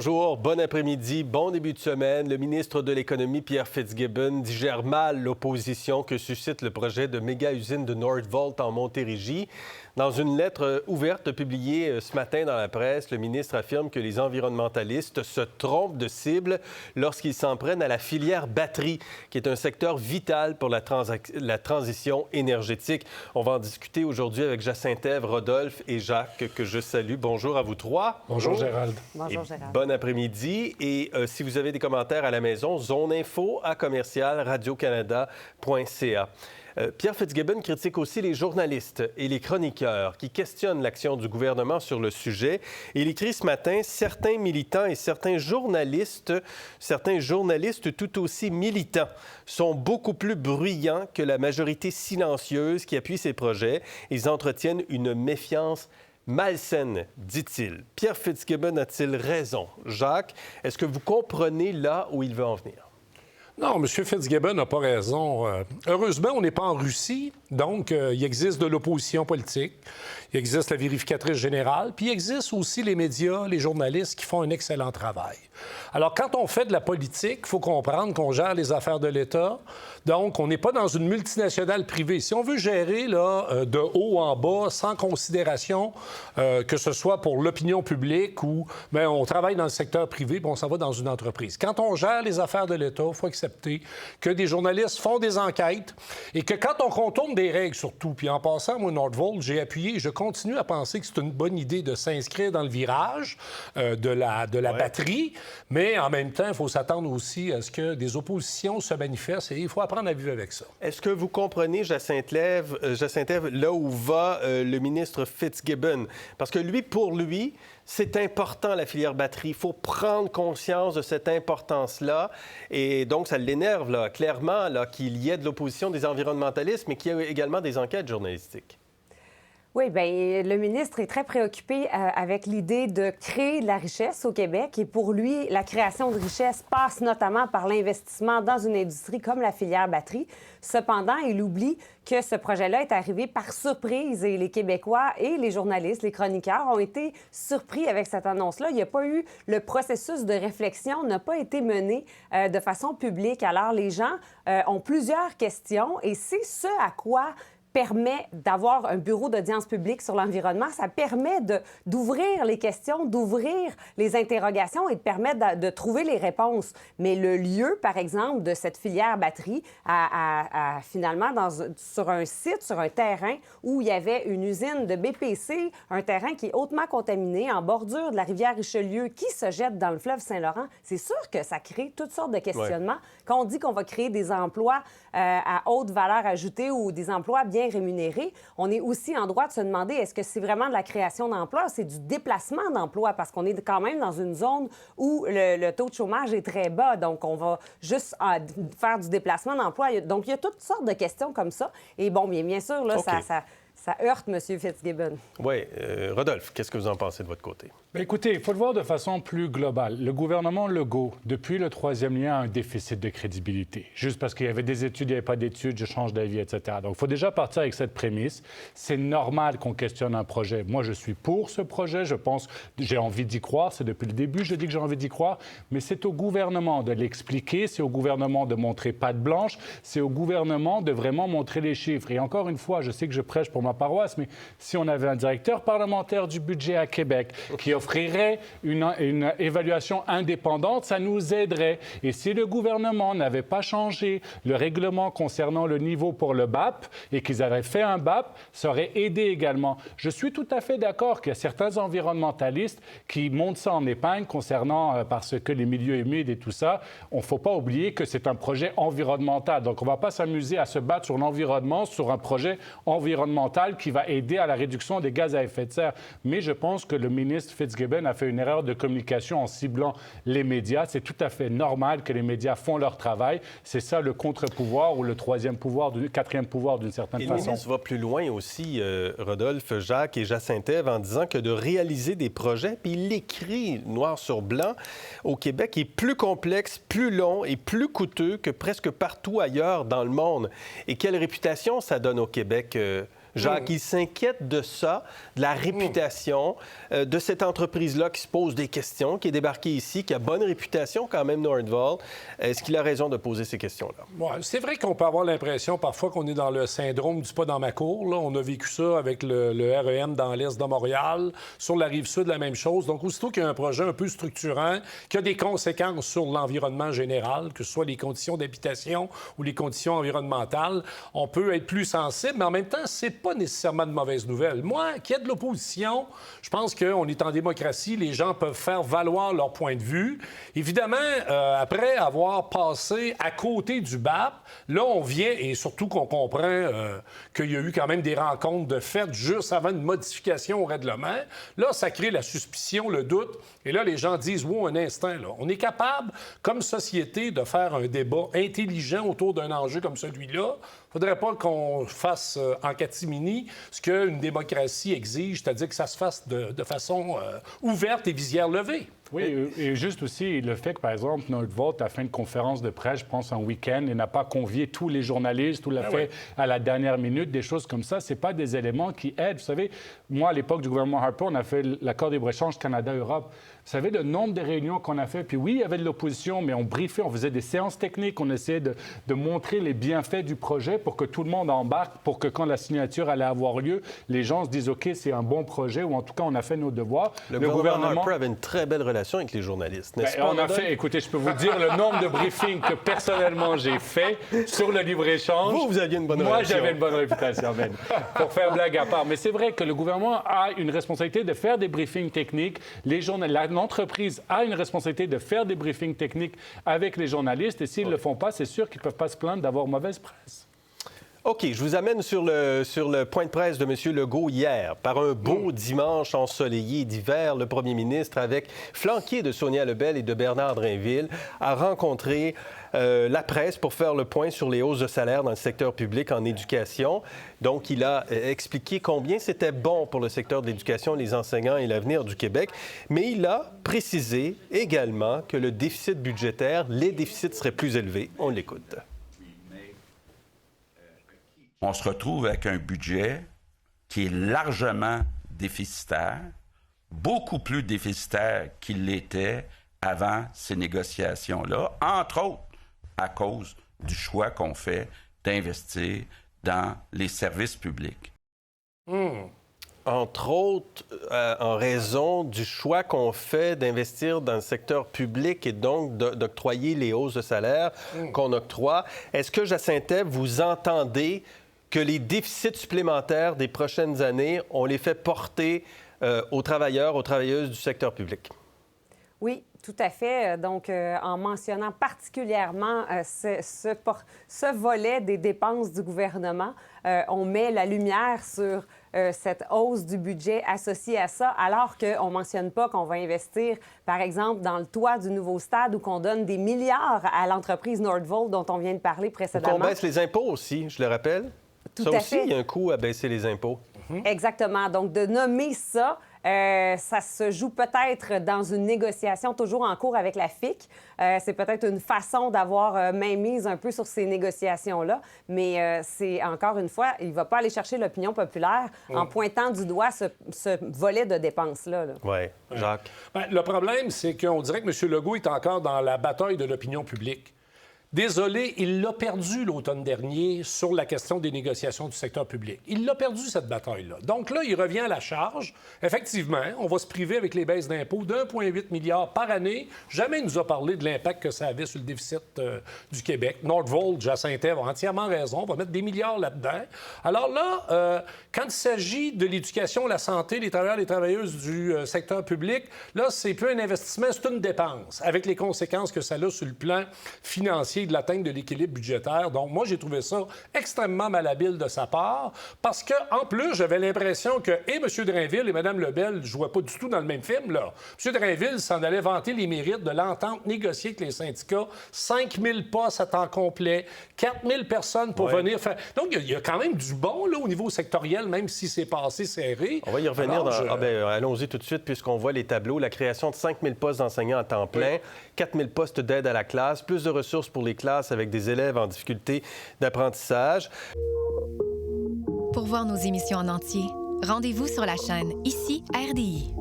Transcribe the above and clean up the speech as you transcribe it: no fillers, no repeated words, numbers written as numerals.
Bonjour, bon après-midi, bon début de semaine. Le ministre de l'Économie, Pierre Fitzgibbon, digère mal l'opposition que suscite le projet de méga-usine de Northvolt en Montérégie. Dans une lettre ouverte publiée ce matin dans la presse, le ministre affirme que les environnementalistes se trompent de cible lorsqu'ils s'en prennent à la filière batterie, qui est un secteur vital pour la transition énergétique. On va en discuter aujourd'hui avec Jacinthe Ève, Rodolphe et Jacques, que je salue. Bonjour à vous trois. Bonjour Gérald. Bonjour Gérald. Bon après-midi. Et si vous avez des commentaires à la maison, zoneinfo@radiocanada.ca. Pierre Fitzgibbon critique aussi les journalistes et les chroniqueurs qui questionnent l'action du gouvernement sur le sujet. Il écrit ce matin « Certains militants et certains journalistes tout aussi militants sont beaucoup plus bruyants que la majorité silencieuse qui appuie ces projets. Ils entretiennent une méfiance malsaine, dit-il. » Pierre Fitzgibbon a-t-il raison? Jacques, est-ce que vous comprenez là où il veut en venir? Non, M. Fitzgibbon n'a pas raison. Heureusement, on n'est pas en Russie, donc il existe de l'opposition politique, il existe la vérificatrice générale, puis il existe aussi les médias, les journalistes qui font un excellent travail. Alors, quand on fait de la politique, il faut comprendre qu'on gère les affaires de l'État, donc on n'est pas dans une multinationale privée. Si on veut gérer là, de haut en bas, sans considération, que ce soit pour l'opinion publique ou bien, on travaille dans le secteur privé, puis on s'en va dans une entreprise. Quand on gère les affaires de l'État, il faut accepter que des journalistes font des enquêtes et que quand on contourne des règles surtout, puis en passant, moi, Northvolt, j'ai appuyé, je continue à penser que c'est une bonne idée de s'inscrire dans le virage de la batterie, mais en même temps, il faut s'attendre aussi à ce que des oppositions se manifestent et il faut apprendre à vivre avec ça. Est-ce que vous comprenez, Jacinthe Ève, là où va le ministre Fitzgibbon? Parce que pour lui, c'est important, la filière batterie. Il faut prendre conscience de cette importance-là. Et donc, ça l'énerve, là, clairement, là, qu'il y ait de l'opposition des environnementalistes, mais qu'il y ait également des enquêtes journalistiques. Oui, bien, le ministre est très préoccupé avec l'idée de créer de la richesse au Québec. Et pour lui, la création de richesse passe notamment par l'investissement dans une industrie comme la filière batterie. Cependant, il oublie que ce projet-là est arrivé par surprise et les Québécois et les journalistes, les chroniqueurs ont été surpris avec cette annonce-là. Il n'y a pas eu... Le processus de réflexion n'a pas été mené de façon publique. Alors, les gens ont plusieurs questions et c'est ce à quoi permet d'avoir un bureau d'audience publique sur l'environnement. Ça permet d'ouvrir les questions, d'ouvrir les interrogations et de permettre de trouver les réponses. Mais le lieu, par exemple, de cette filière batterie, finalement, sur un site, sur un terrain où il y avait une usine de BPC, un terrain qui est hautement contaminé, en bordure de la rivière Richelieu, qui se jette dans le fleuve Saint-Laurent, c'est sûr que ça crée toutes sortes de questionnements. Ouais. Quand on dit qu'on va créer des emplois à haute valeur ajoutée ou des emplois bien rémunérés, on est aussi en droit de se demander est-ce que c'est vraiment de la création d'emplois ou c'est du déplacement d'emplois parce qu'on est quand même dans une zone où le taux de chômage est très bas. Donc, on va juste faire du déplacement d'emplois. Donc, il y a toutes sortes de questions comme ça. Et bon, bien sûr, là, okay. Ça heurte M. Fitzgibbon. Oui. Rodolphe, qu'est-ce que vous en pensez de votre côté? Bien, écoutez, il faut le voir de façon plus globale. Le gouvernement Legault, depuis le troisième lien, a un déficit de crédibilité. Juste parce qu'il y avait des études, il n'y avait pas d'études, je change d'avis, etc. Donc, il faut déjà partir avec cette prémisse. C'est normal qu'on questionne un projet. Moi, je suis pour ce projet. Je pense, j'ai envie d'y croire. C'est depuis le début, je dis que j'ai envie d'y croire. Mais c'est au gouvernement de l'expliquer. C'est au gouvernement de montrer patte blanche. C'est au gouvernement de vraiment montrer les chiffres. Et encore une fois, je sais que je prêche pour ma paroisse, mais si on avait un directeur parlementaire du budget à Québec qui offrirait une évaluation indépendante, ça nous aiderait. Et si le gouvernement n'avait pas changé le règlement concernant le niveau pour le BAP et qu'ils avaient fait un BAP, ça aurait aidé également. Je suis tout à fait d'accord qu'il y a certains environnementalistes qui montent ça en épingle concernant parce que les milieux humides et tout ça. On ne faut pas oublier que c'est un projet environnemental. Donc, on ne va pas s'amuser à se battre sur l'environnement, sur un projet environnemental qui va aider à la réduction des gaz à effet de serre. Mais je pense que le ministre Fitzgibbon a fait une erreur de communication en ciblant les médias. C'est tout à fait normal que les médias font leur travail. C'est ça le contre-pouvoir ou le troisième pouvoir, le quatrième pouvoir d'une certaine façon. Le ministre va plus loin aussi, Rodolphe, Jacques et Jacinthe Ève, en disant que de réaliser des projets, puis il l'écrit noir sur blanc, au Québec est plus complexe, plus long et plus coûteux que presque partout ailleurs dans le monde. Et quelle réputation ça donne au Québec Jacques, il s'inquiète de ça, de la réputation de cette entreprise-là qui se pose des questions, qui est débarquée ici, qui a bonne réputation quand même, Nordvolt. Est-ce qu'il a raison de poser ces questions-là? Ouais, c'est vrai qu'on peut avoir l'impression parfois qu'on est dans le syndrome du pas dans ma cour. Là. On a vécu ça avec le REM dans l'est de Montréal. Sur la rive sud, la même chose. Donc, aussitôt qu'il y a un projet un peu structurant, qui a des conséquences sur l'environnement général, que ce soit les conditions d'habitation ou les conditions environnementales, on peut être plus sensible, mais en même temps, c'est pas nécessairement de mauvaises nouvelles. Moi, qui est de l'opposition, je pense qu'on est en démocratie, les gens peuvent faire valoir leur point de vue. Évidemment, après avoir passé à côté du BAP, là, on vient, et surtout qu'on comprend qu'il y a eu quand même des rencontres de fait juste avant une modification au règlement, là, ça crée la suspicion, le doute, et là, les gens disent, wow, un instant, là, on est capable, comme société, de faire un débat intelligent autour d'un enjeu comme celui-là. Il ne faudrait pas qu'on fasse en catimini ce qu'une démocratie exige, c'est-à-dire que ça se fasse de façon ouverte et visière levée. Oui, et juste aussi le fait que, par exemple, Nordvolt a fait une conférence de presse, je pense, un week-end, et n'a pas convié tous les journalistes, tout l'a fait à la dernière minute, des choses comme ça, c'est pas des éléments qui aident. Vous savez, moi, à l'époque du gouvernement Harper, on a fait l'accord de libre-échange Canada-Europe. Vous savez, le nombre de réunions qu'on a fait, puis oui, il y avait de l'opposition, mais on briefait, on faisait des séances techniques, on essayait de montrer les bienfaits du projet pour que tout le monde embarque, pour que quand la signature allait avoir lieu, les gens se disent, OK, c'est un bon projet, ou en tout cas, on a fait nos devoirs. Le gouvernement Harper avait une très belle relation avec les journalistes, n'est-ce pas? On a fait, écoutez, je peux vous dire le nombre de briefings que personnellement j'ai fait sur le libre-échange. Vous aviez une bonne relation. Moi, réputation. j'avais une bonne réputation, Ben, pour faire blague à part. Mais c'est vrai que le gouvernement a une responsabilité de faire des briefings techniques. L'entreprise a une responsabilité de faire des briefings techniques avec les journalistes. Et s'ils ne le font pas, c'est sûr qu'ils ne peuvent pas se plaindre d'avoir mauvaise presse. OK, je vous amène sur le point de presse de M. Legault hier. Par un beau dimanche ensoleillé d'hiver, le premier ministre, flanqué de Sonia Lebel et de Bernard Drinville, a rencontré la presse pour faire le point sur les hausses de salaire dans le secteur public en éducation. Donc, il a expliqué combien c'était bon pour le secteur de l'éducation, les enseignants et l'avenir du Québec. Mais il a précisé également que le déficit budgétaire, les déficits seraient plus élevés. On l'écoute. On se retrouve avec un budget qui est largement déficitaire, beaucoup plus déficitaire qu'il l'était avant ces négociations-là, entre autres à cause du choix qu'on fait d'investir dans les services publics. Entre autres, en raison du choix qu'on fait d'investir dans le secteur public et donc d'octroyer les hausses de salaire qu'on octroie. Est-ce que, Jacinta, vous entendez que les déficits supplémentaires des prochaines années, on les fait porter aux travailleurs, aux travailleuses du secteur public? Oui, tout à fait. Donc, en mentionnant particulièrement ce volet des dépenses du gouvernement, on met la lumière sur cette hausse du budget associée à ça, alors qu'on ne mentionne pas qu'on va investir, par exemple, dans le toit du nouveau stade ou qu'on donne des milliards à l'entreprise Nordvolt dont on vient de parler précédemment. Qu'on baisse les impôts aussi, je le rappelle. Tout ça à aussi, fait. il y a un coût à baisser les impôts. Exactement. Donc, de nommer ça, ça se joue peut-être dans une négociation toujours en cours avec la FIC. C'est peut-être une façon d'avoir mainmise un peu sur ces négociations-là, mais c'est, encore une fois, il ne va pas aller chercher l'opinion populaire en pointant du doigt ce volet de dépenses-là. Oui, Jacques. Bien, le problème, c'est qu'on dirait que M. Legault est encore dans la bataille de l'opinion publique. Désolé, il l'a perdu l'automne dernier sur la question des négociations du secteur public. Il l'a perdu, cette bataille-là. Donc là, il revient à la charge. Effectivement, on va se priver avec les baisses d'impôts d'1,8 milliard par année. Jamais il nous a parlé de l'impact que ça avait sur le déficit du Québec. Nordvolt, Jacinta a entièrement raison. On va mettre des milliards là-dedans. Alors là, quand il s'agit de l'éducation, la santé, les travailleurs et les travailleuses du secteur public, là, c'est plus un investissement, c'est une dépense, avec les conséquences que ça a sur le plan financier de l'atteinte de l'équilibre budgétaire. Donc, moi, j'ai trouvé ça extrêmement malhabile de sa part parce qu'en plus, j'avais l'impression que et M. Drainville et Mme Lebel ne jouaient pas du tout dans le même film, là. M. Drainville s'en allait vanter les mérites de l'entente négociée avec les syndicats. 5 000 postes à temps complet, 4 000 personnes pour venir faire... Donc, il y a quand même du bon, là, au niveau sectoriel, même si c'est passé serré. On va y revenir. Allons-y tout de suite, puisqu'on voit les tableaux. La création de 5 000 postes d'enseignants à temps plein, 4 000 postes d'aide à la classe, plus de ressources pour les classes avec des élèves en difficulté d'apprentissage. Pour voir nos émissions en entier, rendez-vous sur la chaîne Ici RDI.